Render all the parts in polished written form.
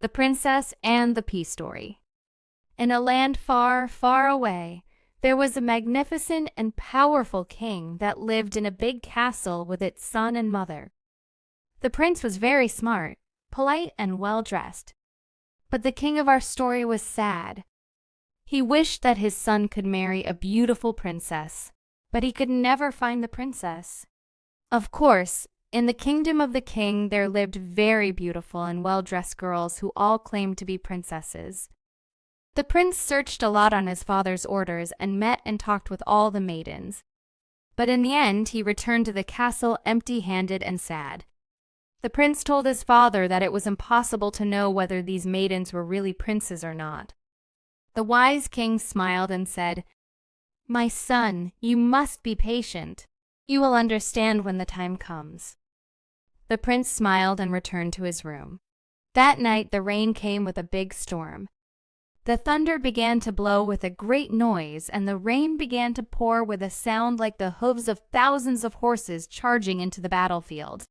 The Princess and the Pea Story. In a land far, far away, there was a magnificent and powerful king that lived in a big castle with its son and mother. The prince was very smart, polite, and well-dressed. But the king of our story was sad. He wished that his son could marry a beautiful princess, but he could never find the princess. Of course, in the kingdom of the king there lived very beautiful and well-dressed girls who all claimed to be princesses. The prince searched a lot on his father's orders and met and talked with all the maidens. But in the end he returned to the castle empty-handed and sad. The prince told his father that it was impossible to know whether these maidens were really princes or not. The wise king smiled and said, "My son, you must be patient. You will understand when the time comes." The prince smiled and returned to his room. That night the rain came with a big storm. The thunder began to blow with a great noise, and the rain began to pour with a sound like the hooves of thousands of horses charging into the battlefield.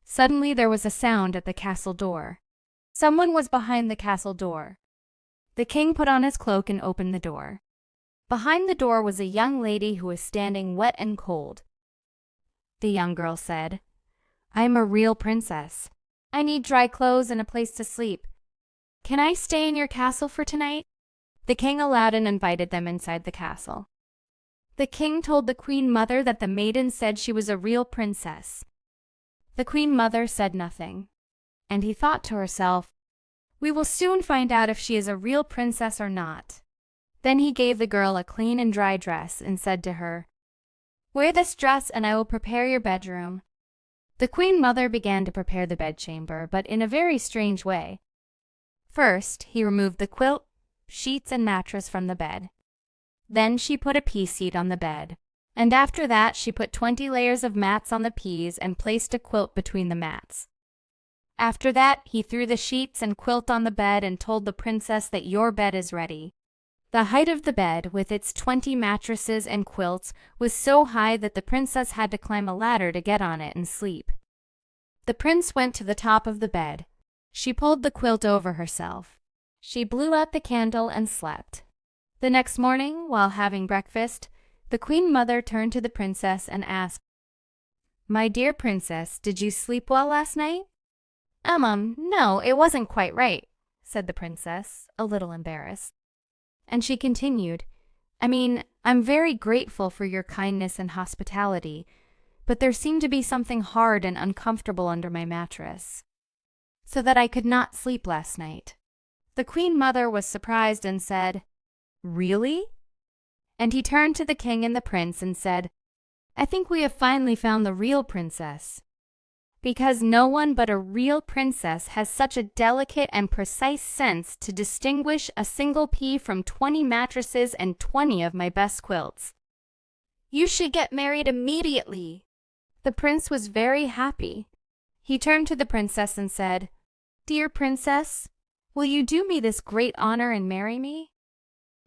Suddenly there was a sound at the castle door. Someone was behind the castle door. The king put on his cloak and opened the door. Behind the door was a young lady who was standing wet and cold. The young girl said, "I am a real princess. I need dry clothes and a place to sleep. Can I stay in your castle for tonight?" The king allowed and invited them inside the castle. The king told the queen mother that the maiden said she was a real princess. The queen mother said nothing, and he thought to herself, "We will soon find out if she is a real princess or not." Then he gave the girl a clean and dry dress and said to her, "Wear this dress and I will prepare your bedroom." The queen mother began to prepare the bedchamber, but in a very strange way. First, he removed the quilt, sheets, and mattress from the bed. Then she put a pea seat on the bed, and after that she put 20 layers of mats on the peas and placed a quilt between the mats. After that, he threw the sheets and quilt on the bed and told the princess that your bed is ready. The height of the bed, with its 20 mattresses and quilts, was so high that the princess had to climb a ladder to get on it and sleep. The prince went to the top of the bed. She pulled the quilt over herself. She blew out the candle and slept. The next morning, while having breakfast, the queen mother turned to the princess and asked, "My dear princess, did you sleep well last night?" No, it wasn't quite right," said the princess, a little embarrassed. And she continued, I'm very grateful for your kindness and hospitality, but there seemed to be something hard and uncomfortable under my mattress, so that I could not sleep last night." The queen mother was surprised and said, "Really?" And he turned to the king and the prince and said, "I think we have finally found the real princess. Because no one but a real princess has such a delicate and precise sense to distinguish a single pea from 20 mattresses and 20 of my best quilts. You should get married immediately." The prince was very happy. He turned to the princess and said, "Dear princess, will you do me this great honor and marry me?"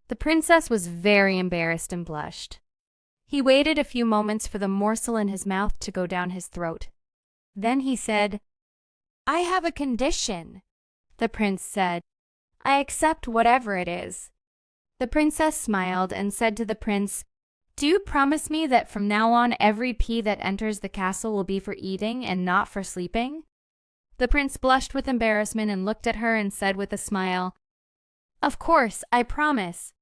The princess was very embarrassed and blushed. He waited a few moments for the morsel in his mouth to go down his throat. Then he said, "I have a condition." The prince said, "I accept whatever it is." The princess smiled and said to the prince, "Do you promise me that from now on every pea that enters the castle will be for eating and not for sleeping?" The prince blushed with embarrassment and looked at her and said with a smile, "Of course, I promise.